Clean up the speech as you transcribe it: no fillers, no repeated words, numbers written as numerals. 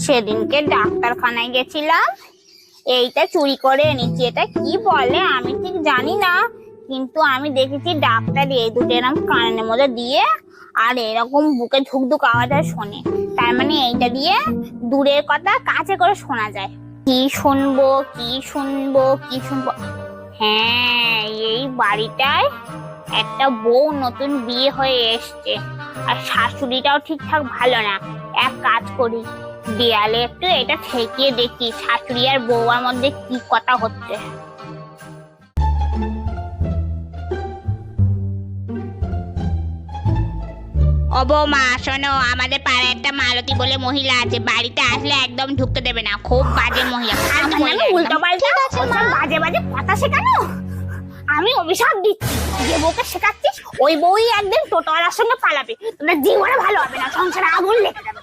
সেদিনকে ডাক্তারখানায় গেছিলাম, এইটা চুরি করে এনেছি। এটা কি বলে আমি ঠিক জানি না, কিন্তু আমি দেখেছি ডাক্তার এই দুটো এরকম কানের মধ্যে দিয়ে আর এরকম বুকে ধুক ধুক আওয়াজ শোনে। তার মানে এইটা দিয়ে দূরের কথা কাছে করে শোনা যায়। কি শুনবো কি শুনবো কি শুনবো? হ্যাঁ, এই বাড়িটায় একটা বউ নতুন বিয়ে হয়ে এসছে, আর শাশুড়িটাও ঠিকঠাক ভালো না। এক কাজ করি, দেয়ালে একটু এটা ঠেকিয়ে দেখি শাশুড়ি আর বউয়ার মধ্যে কি কথা হচ্ছে। ও বৌমা শোনো, আমাদের পাড়ায় একটা মালতী বলে মহিলা আছে, বাড়িতে আসলে একদম ঢুকতে দেবে না, খুব বাজে মহিলা। উল্টো পাল্টা বাজে বাজে কথা শেখানো, আমি অভিশাপ দিচ্ছি। যে বউকে শেখাচ্ছিস ওই বউই একদিন টোটোওয়ালার সঙ্গে পালাবে, তোমরা জীবনে ভালো হবে না, সংসারে আগুন লেগে যাবে।